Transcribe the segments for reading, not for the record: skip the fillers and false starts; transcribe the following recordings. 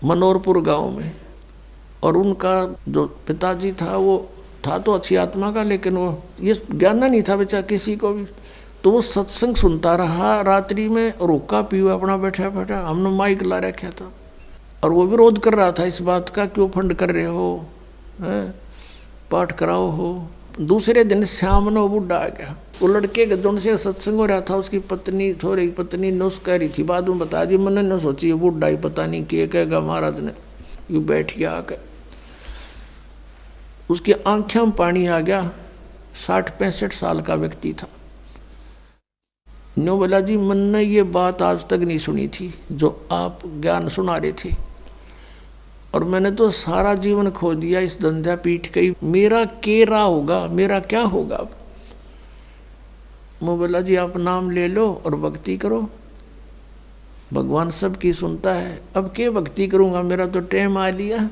मनोहरपुर गांव में। और उनका जो पिताजी था वो था तो अच्छी आत्मा का, लेकिन वो ये ज्ञान नहीं था बेचारा किसी को भी। तो वो सत्संग सुनता रहा रात्रि में, और हुक्का पीवा अपना बैठा बैठा। हमने माइक ला रखा था और वो विरोध कर रहा था इस बात का, क्यों फंड कर रहे हो, पाठ कराओ हो। दूसरे दिन शाम ने वो बुढ़ा आ गया। वो लड़के के दोनों से सत्संग हो रहा था, उसकी पत्नी थोड़ी पत्नी नुस कह रही थी, बाद में बता दी। मैंने न सोची ये बुढ़ा ही पता नहीं क्या कहेगा महाराज ने। यू बैठ गया आकर, उसकी आंखों में पानी आ गया। 60-65 साल का व्यक्ति था। नो बोला जी मैंने ये बात आज तक नहीं सुनी थी जो आप ज्ञान सुना रहे थे, और मैंने तो सारा जीवन खो दिया इस धंधा पीठ गई, मेरा केरा होगा, मेरा क्या होगा अब। मैं बोला जी आप नाम ले लो और भक्ति करो, भगवान सबकी सुनता है। अब क्या भक्ति करूँगा, मेरा तो टाइम आ लिया।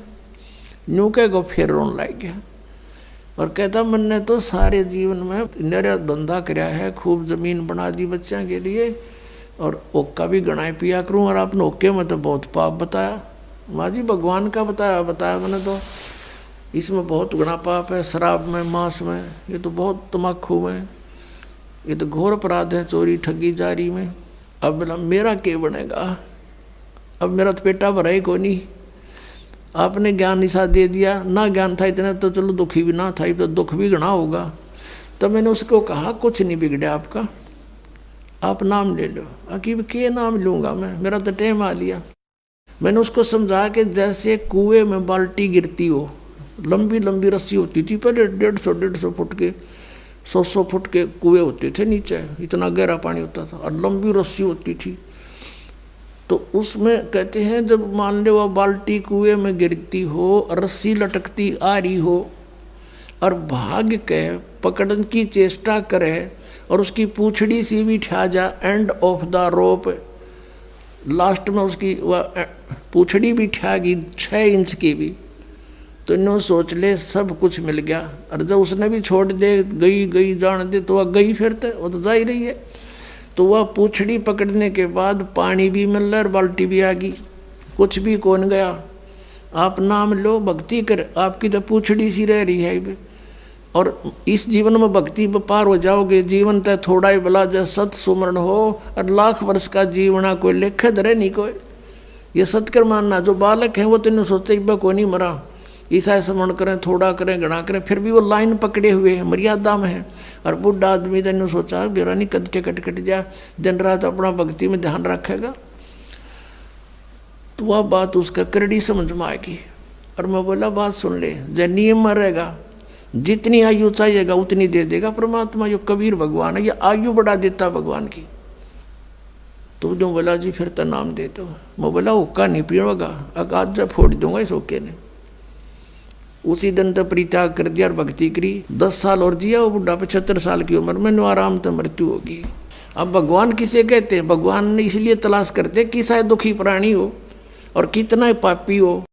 न्यू कह गो फिर रोन लग गया और कहता मैंने तो सारे जीवन में मेरा धंधा कराया है, खूब जमीन बना दी बच्चों के लिए, और ओक्का भी गणाए पिया करूँ, और आपने ओक्के में तो बहुत पाप बताया। माँ जी भगवान का बताया मैंने तो, इसमें बहुत गुना पाप है, शराब में, मांस में, ये तो बहुत तम्बाकू में, ये तो घोर अपराध है, चोरी ठगी जारी में। अब बोला मेरा क्या बनेगा, अब मेरा तो पेटा भरा ही को नहीं। आपने ज्ञान निशा दे दिया, ना ज्ञान था इतना तो चलो दुखी भी ना था, तो दुख भी घना होगा। तो मैंने उसको कहा कुछ नहीं बिगड़ा आपका, आप नाम ले लो। अकीब के नाम लूँगा मैं, मेरा तो टाइम आ लिया। मैंने उसको समझा कि जैसे कुएं में बाल्टी गिरती हो, लंबी लंबी रस्सी होती थी पहले, 150 फुट के, 100 फुट के कुएं होते थे नीचे, इतना गहरा पानी होता था, और लंबी रस्सी होती थी। तो उसमें कहते हैं जब मान लो वह बाल्टी कुएं में गिरती हो, रस्सी लटकती आ रही हो, और भाग के पकड़ने की चेष्टा करे, और उसकी पूंछड़ी सी भी ठा जा end of the rope, last में उसकी वह पूंछड़ी भी ठा गई 6 इंच की भी, तो इन्हों सोच ले सब कुछ मिल गया। और जब उसने भी छोड़ दे, गई जान दे, तो वह गई फिरते, वो तो जा ही रही है। तो वह पूंछड़ी पकड़ने के बाद पानी भी मिल रहा और बाल्टी भी आ गई, कुछ भी कौन गया। आप नाम लो, भक्ति कर, आपकी तो पूंछड़ी सी रह रही है। और इस जीवन में भक्ति पर पार हो जाओगे। जीवन तय थोड़ा ही भला जय सत सुमरण हो, और लाख वर्ष का जीवना कोई लेखे धरे नहीं कोई। ये सत्कर मानना, जो बालक है वो तेने सोचते इब्बा को नहीं मरा, ईसा स्मरण करें, थोड़ा करें, घना करें, फिर भी वो लाइन पकड़े हुए हैं, मर्यादा में है। और बुढ़ा आदमी तेने सोचा बेरा नहीं कदटे कट जा, दिन रात अपना भक्ति में ध्यान रखेगा, तो वह बात उसका करड़ी समझ में आएगी। और मैं बोला बात सुन ले, जब नियम में रहेगा, जितनी आयु चाहिएगा उतनी दे देगा परमात्मा। यो कबीर भगवान है, ये आयु बढ़ा देता भगवान की। तो जो बोला जी फिर तो नाम दे दो। मैं बोला हुक्का नहीं पीऊंगा, आज जब फोड़ दूंगा इस हुक्के ने। उसी दिन तो परित्याग कर दिया और भक्ति करी। 10 साल और जिया वो बुढ़ा, 75 साल की उम्र में आराम तो मृत्यु होगी। अब भगवान किसे कहते हैं? भगवान ने इसलिए तलाश करते कि शायद दुखी प्राणी हो और कितना पापी हो,